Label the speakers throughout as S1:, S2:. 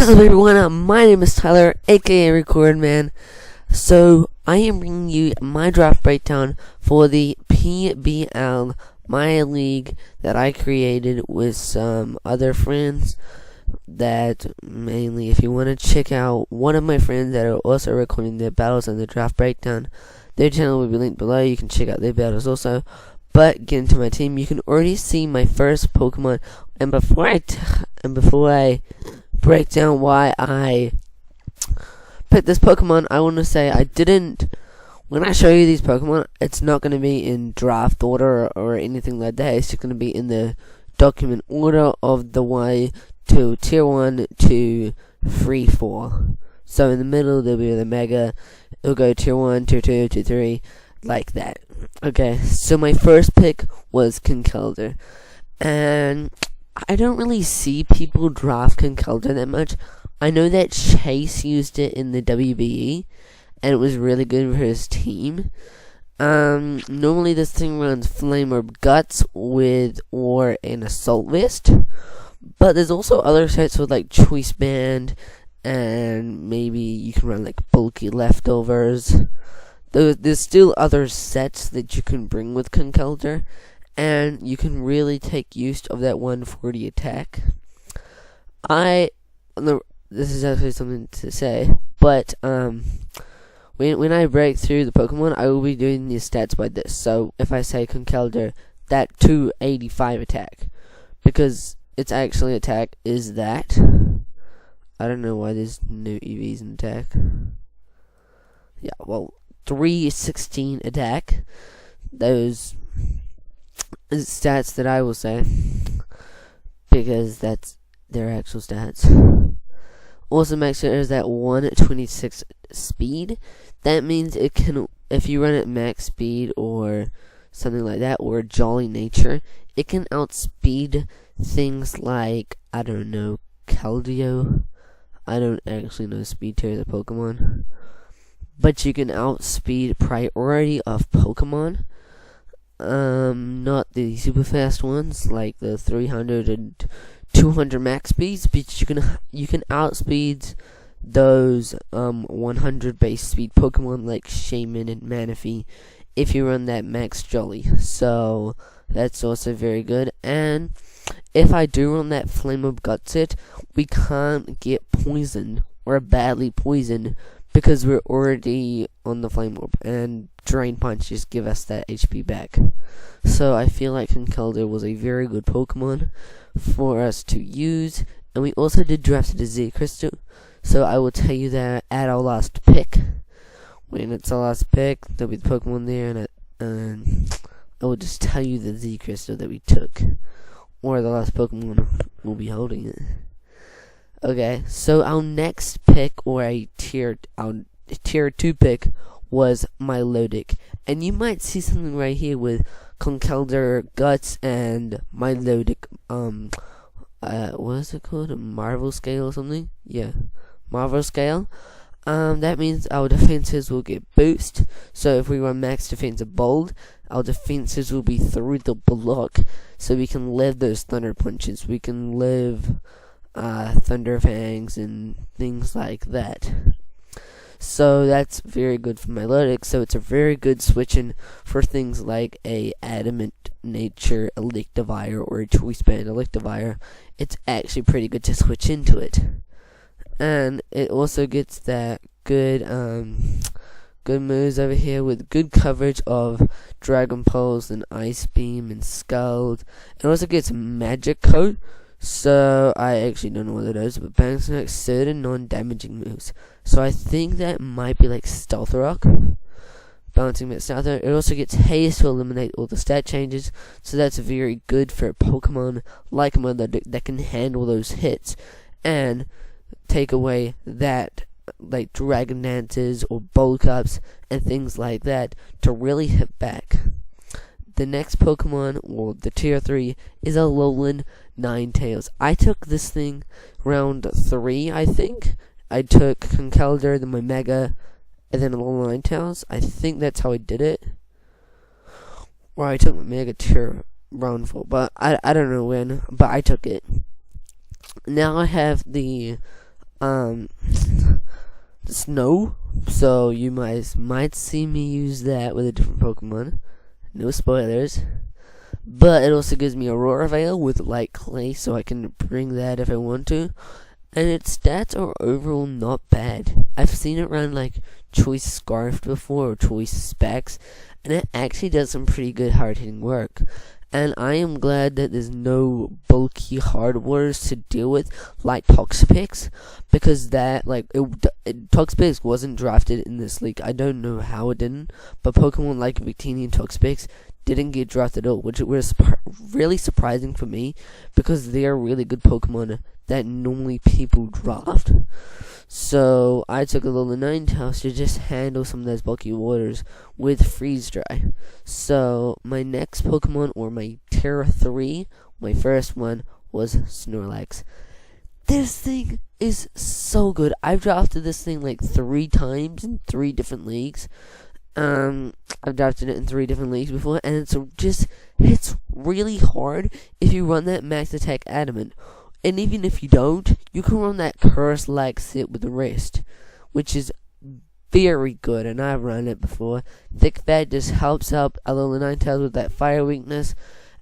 S1: What's up everyone, my name is Tyler, aka Record Man. So, I am bringing you my draft breakdown for the PBL, my league that I created with some other friends. That mainly, if you want to check out one of my friends that are also recording their battles and the draft breakdown, their channel will be linked below. You can check out their battles also. But get into my team, you can already see my first Pokemon. And before I break down why I picked this Pokemon, I want to say when I show you these Pokemon, it's not going to be in draft order or anything like that. It's just going to be in the document order of the way to tier 1 to 3, 4. So in the middle there'll be the Mega. It'll go tier 1, tier 2, tier 3, like that. Okay, so my first pick was Conkeldurr, and I don't really see people draft Conkeldurr that much. I know that Chase used it in the WBE, and it was really good for his team. Normally this thing runs Flame Orb Guts or an Assault Vest, but there's also other sets with like Choice Band, and maybe you can run like Bulky Leftovers. There's still other sets that you can bring with Conkeldurr, and you can really take use of that 140 attack. This is actually something to say, but when I break through the Pokemon, I will be doing these stats by this. So if I say Conkeldurr, that 285 attack, because its actually attack is that. I don't know why there's no EVs in attack. Yeah, well, 316 attack. Those stats that I will say, because that's their actual stats. Also, make sure there's that 126 speed. That means it can, if you run at max speed or something like that, or Jolly Nature, it can outspeed things like, I don't know, Keldeo. I don't actually know speed tiers of Pokemon, but you can outspeed priority of Pokemon. Not the super fast ones like the 300 and 200 max speeds, but you can outspeed those 100 base speed Pokemon like Shaman and Manaphy if you run that max Jolly. So that's also very good. And if I do run that Flame Orb Guts set, we can't get poisoned or badly poisoned because we're already on the Flame Orb, and Drain Punch just give us that HP back. So I feel like Conkeldurr was a very good Pokemon for us to use, and we also did draft the Z Crystal. So I will tell you that at our last pick, when it's our last pick, there'll be the Pokemon there, and I will just tell you the Z Crystal that we took, or the last Pokemon will be holding it. Okay, so our next pick, or our tier 2 pick, was Milotic. And you might see something right here with Conkeldurr, Guts, and Milotic, what is it called? A Marvel Scale or something? Yeah, Marvel Scale. That means our defenses will get boost. So if we run max defense of Bold, our defenses will be through the block, so we can live those Thunder Punches. We can live Thunder Fangs and things like that. So that's very good for Milotic. So it's a very good switch-in for things like a Adamant Nature Electivire or a Choice Band Electivire. It's actually pretty good to switch into it. And it also gets that good moves over here with good coverage of Dragon Pulse and Ice Beam and Scald. It also gets Magic Coat. So I actually don't know what it is, but bangs like certain non-damaging moves. So I think that might be like Stealth Rock. Balancing that Stealth Rock. It also gets Haste to eliminate all the stat changes. So that's very good for a Pokemon like Milotic that can handle those hits and take away that like Dragon Dances or Bolt Cups and things like that to really hit back. The next Pokemon, or the tier 3, is a Alolan Ninetales. I took this thing round 3, I think. I took Conkeldurr, then my Mega, and then Alolan Ninetales. I think that's how I did it. Or I took my Mega tier round 4, but I don't know when, but I took it. Now I have the um, the snow. So you might see me use that with a different Pokemon. No spoilers. But it also gives me Aurora Veil with light clay, so I can bring that if I want to. And its stats are overall not bad. I've seen it run like Choice Scarf before, or Choice Specs, and it actually does some pretty good hard-hitting work. And I am glad that there's no bulky hardwares to deal with, like Toxapex, because that, Toxapex wasn't drafted in this league. I don't know how it didn't, but Pokemon like Victini and Toxapex didn't get drafted at all, which was really surprising for me, because they are really good Pokemon that normally people draft. So I took a little Ninetales to just handle some of those bulky waters with Freeze Dry. So my next Pokemon, or my Tier 3, my first one, was Snorlax. This thing is so good. I've drafted this thing like 3 times in 3 different leagues. I've drafted it in 3 different leagues before, and it's really hard if you run that max attack adamant. And even if you don't, you can run that curse like sit with the wrist, which is very good, and I've run it before. Thick Fat just helps out a little Ninetales with that fire weakness,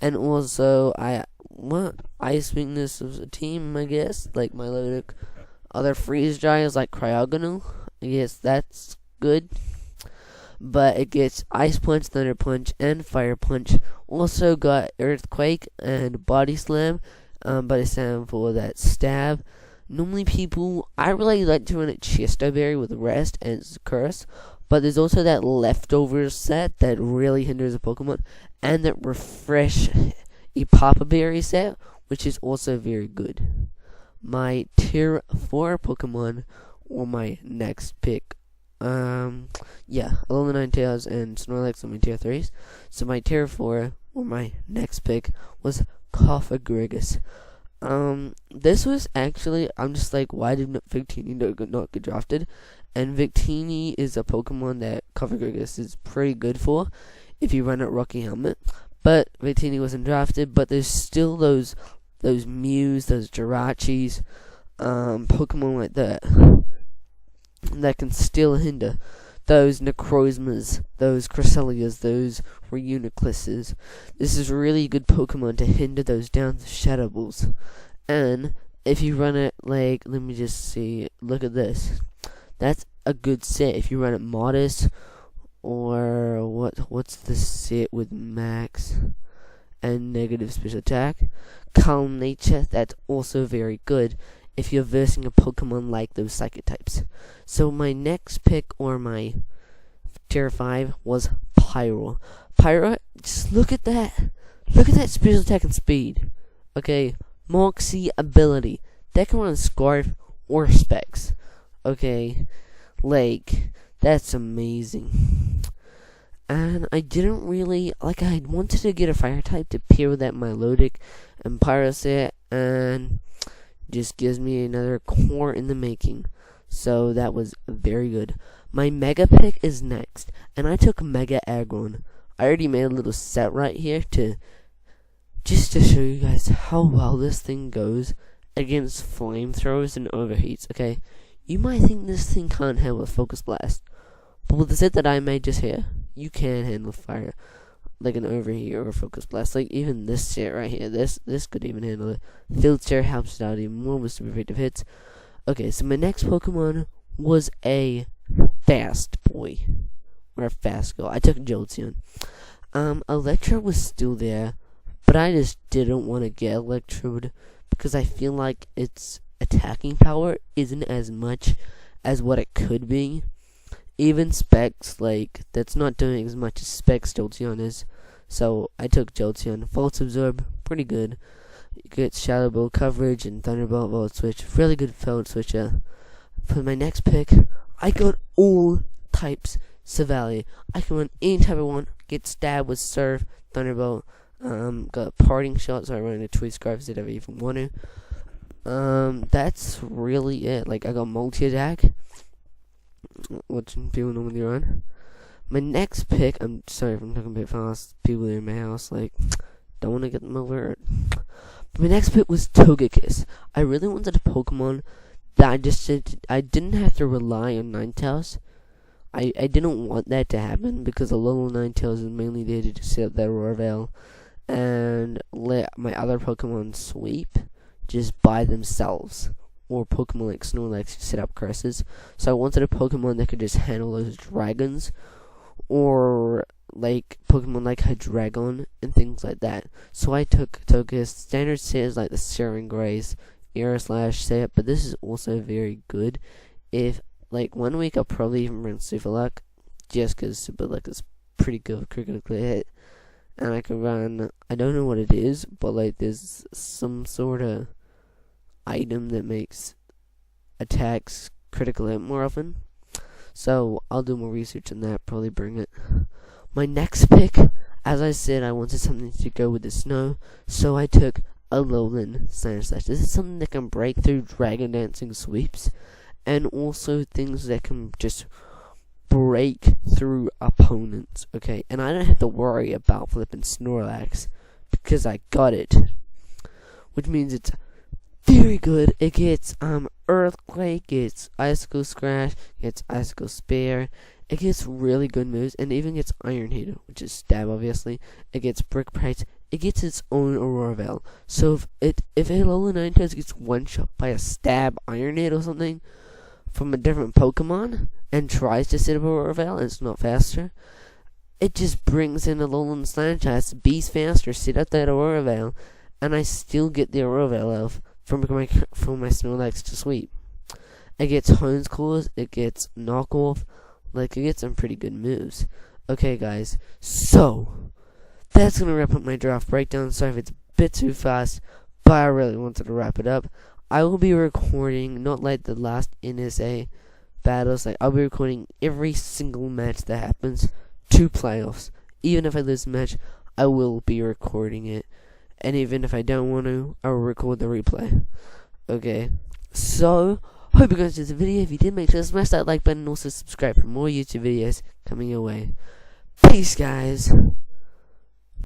S1: and also ice weakness of the team, I guess. Like my other freeze dry is like Cryogonal. I guess that's good. But it gets Ice Punch, Thunder Punch, and Fire Punch. Also got Earthquake and Body Slam. Body Slam for that stab. Normally I really like to run a Chesto Berry with Rest and Curse. But there's also that Leftovers set that really hinders a Pokemon. And that Refresh Epapa Berry set, which is also very good. My Tier 4 Pokemon, or my next pick. Alolan Ninetales and Snorlax are my Tier 3s. So my Tier 4, or my next pick, was Cofagrigus. This was actually, I'm just like, why did Victini not get drafted? And Victini is a Pokemon that Cofagrigus is pretty good for if you run at Rocky Helmet. But Victini wasn't drafted, but there's still those Mews, those Jirachis, Pokemon like that can still hinder. Those Necrozmas, those Cresselias, those Reunicluses. This is a really good Pokemon to hinder those down the Shadow Balls. And if you run it like, let me just see, look at this. That's a good set. If you run it Modest, or what's the set with Max and negative special attack? Calm Nature, that's also very good if you're versing a Pokemon like those Psychic types. So my next pick, or my Tier 5, was Pyro. Pyro, just look at that. Look at that special attack and speed. Okay, Moxie ability. That can run Scarf or Specs. Okay, that's amazing. And I didn't really, I wanted to get a Fire type to pair with that Milotic and Pyro set, and just gives me another core in the making. So that was very good. My mega pick is next, and I took Mega Aggron. I already made a little set right here to show you guys how well this thing goes against flamethrowers and overheats. Okay, you might think this thing can't handle a Focus Blast, but with the set that I made just here, you can handle fire, like an overheat or a Focus Blast. Like even this set right here, this could even handle it. Field Chair helps it out even more with super effective hits. Okay, so my next Pokemon was a fast boy, or a fast girl. I took Jolteon. Electro was still there, but I just didn't want to get Electrode because I feel like its attacking power isn't as much as what it could be. Even Specs, that's not doing as much as Specs Jolteon is. So I took Jolteon. False Absorb, pretty good. You get Shadow Ball coverage and Thunderbolt Volt Switch. Really good Volt Switcher. For my next pick, I got all types Savali. I can run any type I want. Get stabbed with Surf, Thunderbolt. Got Parting Shot, so I run a Choice Scarf if I even want to. That's really it. I got multi-attack, which people normally run. My next pick, I'm sorry if I'm talking a bit fast. People in my house, don't want to get them over. My next pick was Togekiss. I really wanted a Pokemon that I didn't have to rely on Ninetales. I didn't want that to happen because a little Ninetales is mainly there to just set up that Aurora Veil and let my other Pokemon sweep just by themselves. Or Pokemon like Snorlax set up curses. So I wanted a Pokemon that could just handle those dragons. Or like Pokemon like Hydreigon and things like that. So I took a standard set like the Searing Grace, Aeroslash set, but this is also very good. If like 1 week I'll probably even run Super Luck, just because Super Luck is pretty good with critical hit. And I can run, I don't know what it is, but like there's some sort of item that makes attacks critical hit more often. So I'll do more research on that, probably bring it. My next pick, as I said, I wanted something to go with the snow, so I took Alolan Sandslash. This is something that can break through Dragon Dancing sweeps, and also things that can just break through opponents, okay? And I don't have to worry about flipping Snorlax, because I got it. Which means it's very good. It gets Earthquake, gets Icicle Scratch, gets Icicle Spear. It gets really good moves, and even gets Iron Heat, which is stab obviously. It gets Brick Price. It gets its own Aurora Veil. So if Alolan Ninetales gets one shot by a stab Iron Heat or something from a different Pokemon and tries to set up Aurora Veil and it's not faster, it just brings in Alolan Sandslash, beats faster, set up that Aurora Veil, and I still get the Aurora Veil elf from my Snorlax to sweep. It gets Hone's Claws, it gets Knockoff, like it gets some pretty good moves. Okay guys, so that's gonna wrap up my draft breakdown. Sorry if it's a bit too fast, but I really wanted to wrap it up. I will be recording, not like the last NSA battles, like I'll be recording every single match that happens to playoffs. Even if I lose a match, I will be recording it. And even if I don't want to, I will record the replay. Okay, so hope you guys enjoyed the video. If you did, make sure to smash that like button and also subscribe for more YouTube videos coming your way. Peace, guys.